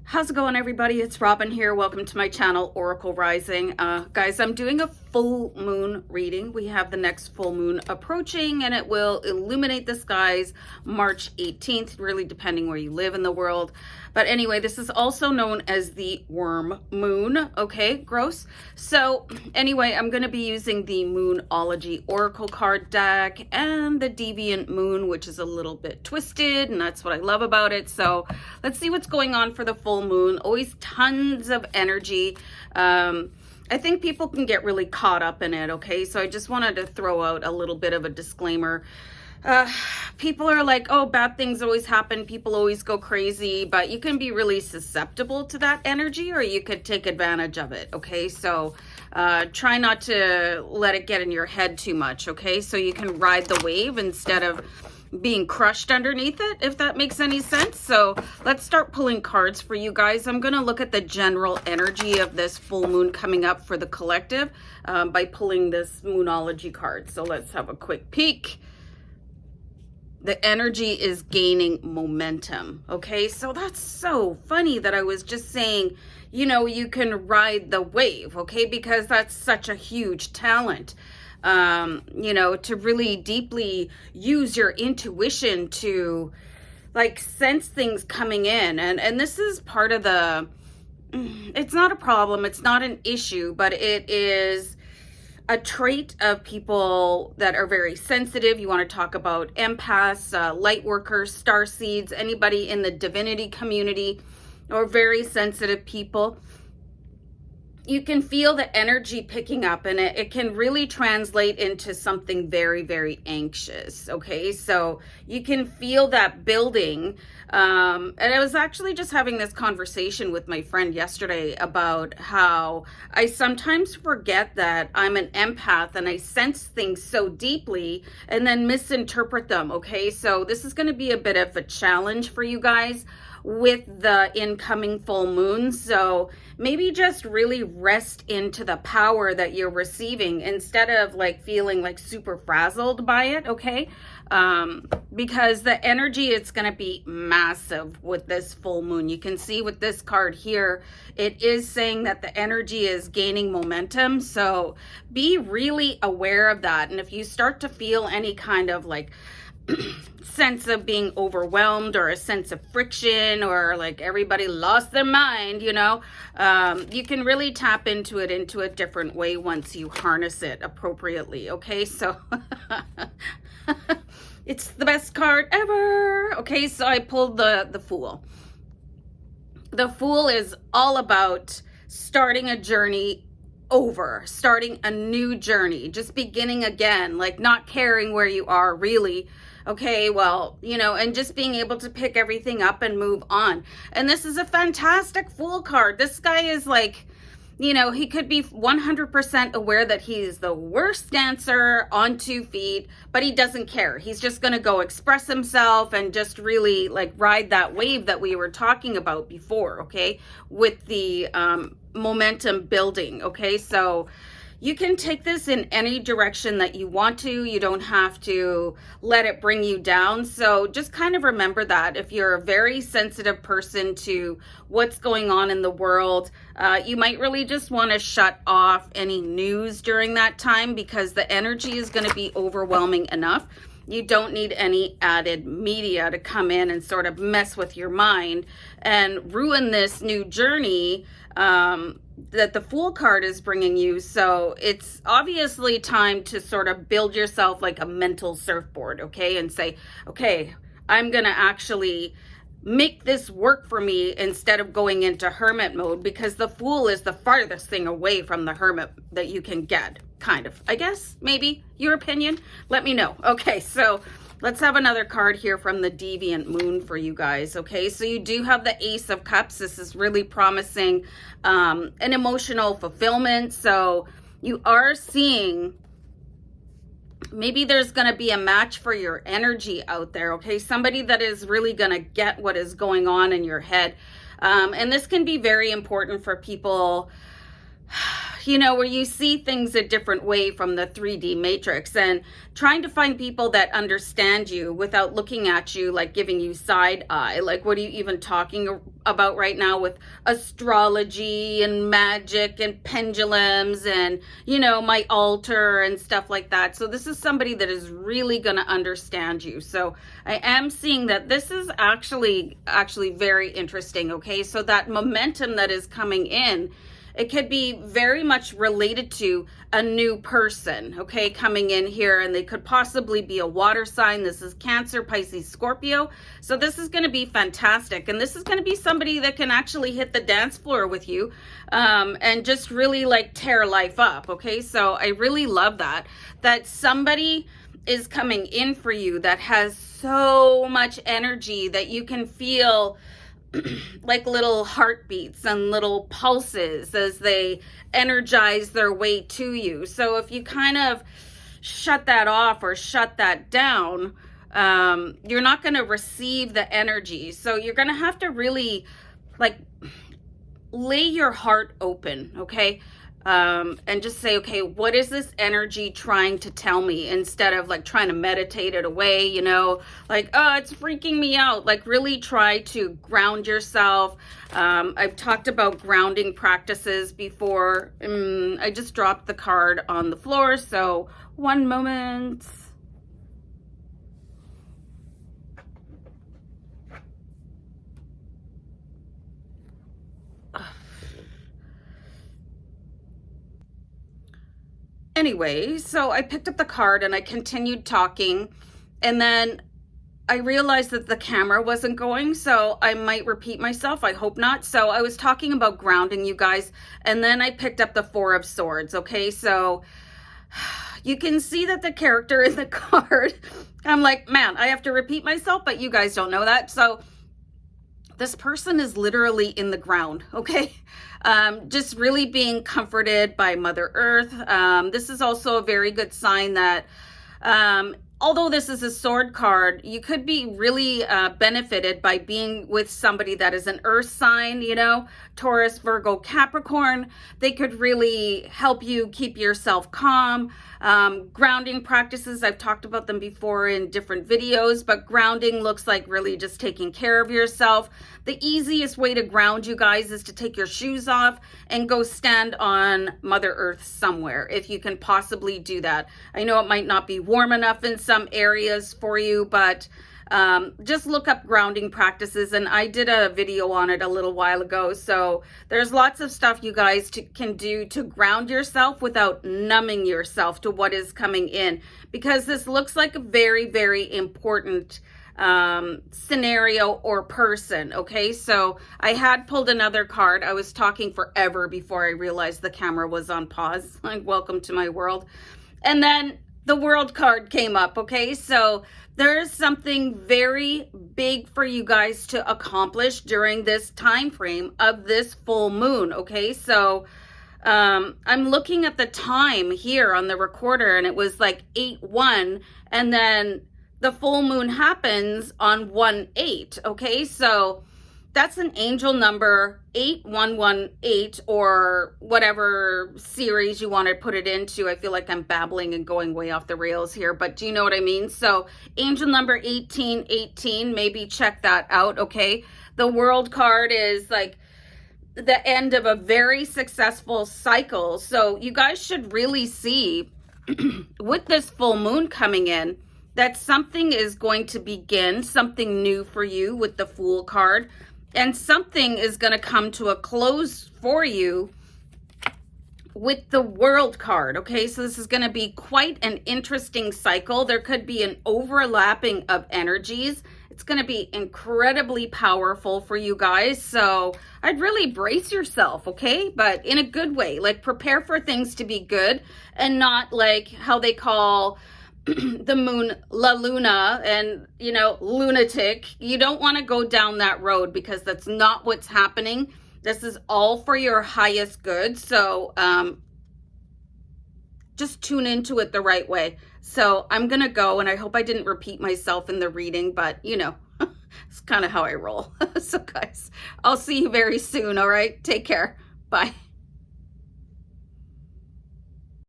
How's it going, everybody? It's Robin here. Welcome to my channel, Oracle Rising. Guys, I'm doing a full moon reading. We have the next full moon approaching, and it will illuminate the skies March 18th, really depending where you live in the world. But anyway, this is also known as the worm moon. Okay, gross. So anyway, I'm going to be using the Moonology Oracle card deck and the Deviant Moon, which is a little bit twisted, and that's what I love about it. So let's see what's going on for the full moon. Always tons of energy. I think people can get really caught up in it, okay? So I just wanted to throw out a little bit of a disclaimer. People are like, oh, bad things always happen. People always go crazy, but you can be really susceptible to that energy, or you could take advantage of it, okay? So try not to let it get in your head too much, okay? So you can ride the wave instead of being crushed underneath it, if that makes any sense. So let's start pulling cards for you guys. I'm going to look at the general energy of this full moon coming up for the collective by pulling this Moonology card. So let's have a quick peek. The energy is gaining momentum. Okay, so that's so funny that I was just saying, you know, you can ride the wave, okay, because that's such a huge talent. You know, to really deeply use your intuition to like sense things coming in. And this is part of the, it's not a problem, it's not an issue, but it is a trait of people that are very sensitive. You want to talk about empaths, lightworkers, starseeds, anybody in the divinity community, or very sensitive people. You can feel the energy picking up, and it can really translate into something very, very anxious. Okay, so you can feel that building. And I was actually just having this conversation with my friend yesterday about how I sometimes forget that I'm an empath and I sense things so deeply and then misinterpret them. Okay, so this is going to be a bit of a challenge for you guys with the incoming full moon. So maybe just really rest into the power that you're receiving instead of like feeling like super frazzled by it, okay? Because the energy is going to be massive with this full moon. You can see with this card here, it is saying that the energy is gaining momentum. So be really aware of that. And if you start to feel any kind of like sense of being overwhelmed or a sense of friction or like everybody lost their mind, you know, you can really tap into it into a different way once you harness it appropriately. Okay, so it's the best card ever. Okay, so I pulled the Fool. The Fool is all about starting a journey over, starting a new journey, just beginning again, like not caring where you are really. Okay, well, you know, and just being able to pick everything up and move on. And this is a fantastic Fool card. This guy is like, you know, he could be 100% aware that he's the worst dancer on 2 feet, but he doesn't care. He's just going to go express himself and just really like ride that wave that we were talking about before, okay, with the momentum building, okay? So you can take this in any direction that you want to. You don't have to let it bring you down. So just kind of remember that if you're a very sensitive person to what's going on in the world, you might really just want to shut off any news during that time because the energy is going to be overwhelming enough. You don't need any added media to come in and sort of mess with your mind and ruin this new journey that the Fool card is bringing you. So it's obviously time to sort of build yourself like a mental surfboard, okay? And say, okay, I'm going to actually make this work for me instead of going into hermit mode, because the Fool is the farthest thing away from the hermit that you can get, kind of, I guess, maybe. Your opinion? Let me know. Okay, so let's have another card here from the Deviant Moon for you guys, okay? So you do have the Ace of Cups. This is really promising an emotional fulfillment. So you are seeing maybe there's going to be a match for your energy out there, okay? Somebody that is really going to get what is going on in your head. And this can be very important for people you know, where you see things a different way from the 3D matrix, and trying to find people that understand you without looking at you like giving you side eye. Like, what are you even talking about right now with astrology and magic and pendulums and, you know, my altar and stuff like that. So this is somebody that is really going to understand you. So I am seeing that this is actually very interesting. Okay, so that momentum that is coming in, it could be very much related to a new person, okay, coming in here, and they could possibly be a water sign. This is Cancer, Pisces, Scorpio. So this is going to be fantastic. And this is going to be somebody that can actually hit the dance floor with you and just really like tear life up, okay? So I really love that somebody is coming in for you that has so much energy that you can feel like little heartbeats and little pulses as they energize their way to you. So if you kind of shut that off or shut that down, you're not going to receive the energy. So you're going to have to really like lay your heart open, okay? And just say, okay, what is this energy trying to tell me, instead of like trying to meditate it away, you know, like, oh, it's freaking me out. Like, really try to ground yourself. I've talked about grounding practices before. I just dropped the card on the floor, so one moment. Anyway, so I picked up the card and I continued talking, and then I realized that the camera wasn't going, so I might repeat myself. I hope not. So I was talking about grounding, you guys, and then I picked up the Four of Swords, okay? So you can see that the character in the card, I'm like, man, I have to repeat myself, but you guys don't know that. So this person is literally in the ground, okay? Just really being comforted by Mother Earth. This is also a very good sign that although this is a sword card, you could be really benefited by being with somebody that is an earth sign, you know, Taurus, Virgo, Capricorn. They could really help you keep yourself calm. Grounding practices, I've talked about them before in different videos, but grounding looks like really just taking care of yourself. The easiest way to ground, you guys, is to take your shoes off and go stand on Mother Earth somewhere, if you can possibly do that. I know it might not be warm enough in some areas for you, but just look up grounding practices, and I did a video on it a little while ago. So there's lots of stuff you guys can do to ground yourself without numbing yourself to what is coming in, because this looks like a very, very important scenario or person. Okay, so I had pulled another card. I was talking forever before I realized the camera was on pause. Like, welcome to my world. And then the World card came up. Okay, so there's something very big for you guys to accomplish during this time frame of this full moon. Okay, so I'm looking at the time here on the recorder, and it was like 8/1, and then the full moon happens on 1/8. Okay, so that's an angel number 8118, or whatever series you want to put it into. I feel like I'm babbling and going way off the rails here, but do you know what I mean? So angel number 1818, maybe check that out. Okay, the World card is like the end of a very successful cycle. So you guys should really see with this full moon coming in that something is going to begin, something new for you with the Fool card. And something is going to come to a close for you with the World card. Okay, so this is going to be quite an interesting cycle. There could be an overlapping of energies. It's going to be incredibly powerful for you guys. So I'd really brace yourself, okay? But in a good way. Like, prepare for things to be good, and not like how they call the moon La Luna and, you know, lunatic. You don't want to go down that road, because that's not what's happening. This is all for your highest good. So just tune into it the right way. So I'm gonna go, and I hope I didn't repeat myself in the reading, but you know, it's kind of how I roll. So guys, I'll see you very soon. All right, take care. Bye.